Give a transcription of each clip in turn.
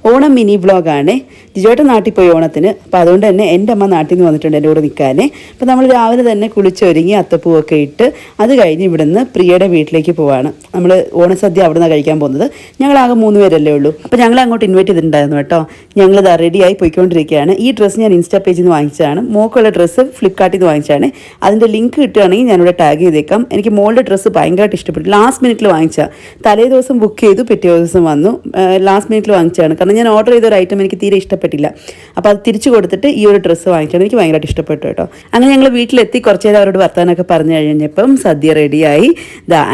Onam mini വ്ളോഗാണ്. ജിജോയുടെ നാട്ടിൽ പോയി ഓണത്തിന്. അപ്പോൾ അതുകൊണ്ട് തന്നെ എൻ്റെ അമ്മ നാട്ടിൽ നിന്ന് വന്നിട്ടുണ്ട് എൻ്റെ കൂടെ നിൽക്കാനേ. അപ്പോൾ നമ്മൾ രാവിലെ തന്നെ കുളിച്ചൊരുങ്ങി അത്തപ്പൂവൊക്കെ ഇട്ട് അത് കഴിഞ്ഞ് ഇവിടുന്ന് പ്രിയയുടെ വീട്ടിലേക്ക് പോവാണ്. നമ്മൾ ഓണസദ്യ അവിടെ നിന്നാണ് കഴിക്കാൻ പോകുന്നത്. ഞങ്ങളാകെ 3 പേരല്ലേ ഉള്ളൂ. അപ്പോൾ ഞങ്ങൾ അങ്ങോട്ട് ഇൻവൈറ്റ് ചെയ്തിട്ടുണ്ടായിരുന്നു കേട്ടോ. ഞങ്ങളിത് റെഡിയായി പോയിക്കൊണ്ടിരിക്കുകയാണ്. ഈ ഡ്രസ്സ് ഞാൻ ഇൻസ്റ്റാ പേജിൽ നിന്ന് വാങ്ങിച്ചതാണ്. മോക്കുള്ള ഡ്രസ്സ് ഫ്ലിപ്കാർട്ടിൽ നിന്ന് വാങ്ങിച്ചതാണ്. അതിൻ്റെ ലിങ്ക് കിട്ടുകയാണെങ്കിൽ ഞാനിവിടെ ടാഗ് ചെയ്തേക്കാം. എനിക്ക് മോളുടെ ഡ്രസ്സ് ഭയങ്കരമായിട്ട് ഇഷ്ടപ്പെട്ടു. ലാസ്റ്റ് മിനിറ്റിൽ വാങ്ങിച്ചാൽ, തലേ ദിവസം ബുക്ക് ചെയ്തു, പിറ്റേ ദിവസം വന്നു. ലാസ്റ്റ് മിനിറ്റിൽ വാങ്ങിച്ചതാണ്. കാരണം ഞാൻ ഓർഡർ ചെയ്ത ഒരു ഐറ്റം എനിക്ക് തീരെ ഇഷ്ടപ്പെട്ടില്ല. അപ്പോൾ അത് തിരിച്ചു കൊടുത്തിട്ട് ഈ ഒരു ഡ്രസ്സ് വാങ്ങിച്ചാണ്. എനിക്ക് ഭയങ്കരമായിട്ട് ഇഷ്ടപ്പെട്ടു കേട്ടോ. അങ്ങനെ ഞങ്ങൾ വീട്ടിലെത്തി കുറച്ച് നേരം അവരോട് വർത്താനൊക്കെ പറഞ്ഞു കഴിഞ്ഞപ്പം സദ്യ റെഡിയായി.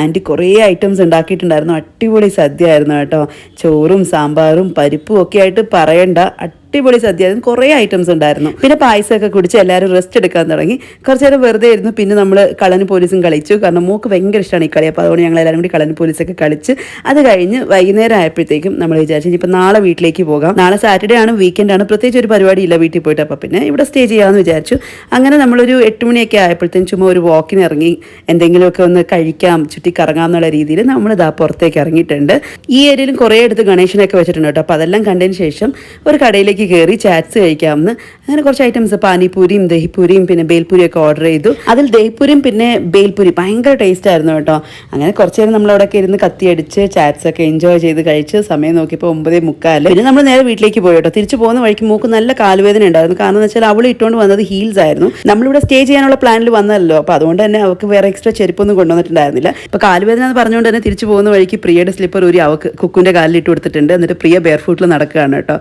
ആൻറ്റി കുറേ ഐറ്റംസ് ഉണ്ടാക്കിയിട്ടുണ്ടായിരുന്നു. അടിപൊളി സദ്യ ആയിരുന്നു കേട്ടോ. ചോറും സാമ്പാറും പരിപ്പും ഒക്കെ ആയിട്ട് പറയണ്ട, അടിപൊളി സദ്യ. അതിന് കുറേ ഐറ്റംസ് ഉണ്ടായിരുന്നു. പിന്നെ പായസമൊക്കെ കുടിച്ച് എല്ലാവരും റെസ്റ്റ് എടുക്കാൻ തുടങ്ങി. കുറച്ച് നേരം വെറുതെ ഇരുന്നു. പിന്നെ നമ്മൾ കളന് പോലീസും കളിച്ചു. കാരണം മോക്ക് ഭയങ്കര ഇഷ്ടമാണ് ഈ കളി. അപ്പോൾ അതുകൊണ്ട് ഞങ്ങൾ എല്ലാവരും കൂടി കളന് പോലീസൊക്കെ കളിച്ച് അത് കഴിഞ്ഞ് വൈകുന്നേരം ആയപ്പോഴത്തേക്കും നമ്മൾ വിചാരിച്ചു ഇനിയിപ്പോൾ നാളെ വീട്ടിലേക്ക് പോകാം. നാളെ സാറ്റർഡേ ആണ്, വീക്കെൻഡ് ആണ്. പ്രത്യേകിച്ച് ഒരു പരിപാടിയില്ല വീട്ടിൽ പോയിട്ട്. അപ്പോൾ പിന്നെ ഇവിടെ സ്റ്റേ ചെയ്യാമെന്ന് വിചാരിച്ചു. അങ്ങനെ നമ്മളൊരു 8 മണിയൊക്കെ ആയപ്പോഴത്തേക്കും ചുമ്മാ ഒരു വാക്കിന് ഇറങ്ങി എന്തെങ്കിലുമൊക്കെ ഒന്ന് കഴിക്കാം, ചുറ്റി കറങ്ങാം എന്നുള്ള രീതിയിൽ നമ്മൾ ഇതാ പുറത്തേക്ക് ഇറങ്ങിയിട്ടുണ്ട്. ഈ ഏരിയയിലും കുറേ അടുത്ത് ഗണേശനൊക്കെ വെച്ചിട്ടുണ്ട് കേട്ടോ. അപ്പോൾ അതെല്ലാം കണ്ടതിന് ശേഷം ഒരു കടയിലേക്ക് കയറി ചാറ്റ്സ് കഴിക്കാമെന്ന്. അങ്ങനെ കുറച്ച് ഐറ്റംസ് പാനിപൂരിയും ദഹിപൂരിയും പിന്നെ ബേൽപൂരിയൊക്കെ ഓർഡർ ചെയ്തു. അതിൽ ദഹിപൂരിയും പിന്നെ ബേൽപൂരി ഭയങ്കര ടേസ്റ്റ് ആയിരുന്നു കേട്ടോ. അങ്ങനെ കുറച്ച് നേരം നമ്മളവിടെയൊക്കെ ഇരുന്ന് കത്തിയടിച്ച് ചാറ്റ്സ് ഒക്കെ എൻജോയ് ചെയ്ത് കഴിച്ച് സമയം നോക്കിയപ്പോൾ 9:45. പിന്നെ നമ്മൾ നേരെ വീട്ടിലേക്ക് പോയി കേട്ടോ. തിരിച്ചു പോകുന്ന വഴിക്ക് മൂക്ക് നല്ല കാലുവേദന ഉണ്ടായിരുന്നു. കാരണം എന്ന് വെച്ചാൽ അവൾ ഇട്ടുകൊണ്ട് വന്നത് ഹീൽസ് ആയിരുന്നു. നമ്മളിവിടെ സ്റ്റേ ചെയ്യാനുള്ള പ്ലാനിൽ വന്നതല്ലോ. അപ്പോൾ അതുകൊണ്ട് തന്നെ അവൾക്ക് വേറെ എക്സ്ട്രാ ചെരുപ്പൊന്നും കൊണ്ടുവന്നിട്ടുണ്ടായിരുന്നില്ല. ഇപ്പോൾ കാലുവേദന എന്ന് പറഞ്ഞുകൊണ്ട് തന്നെ തിരിച്ചു പോകുന്ന വഴിക്ക് പ്രിയയുടെ സ്ലിപ്പർ അവൾക്ക് കുക്കുൻ്റെ കാലിൽ ഇട്ട് കൊടുത്തിട്ടുണ്ട്. എന്നിട്ട് പ്രിയ ബെയർ ഫൂട്ടിൽ നടക്കുകയാണ് കേട്ടോ.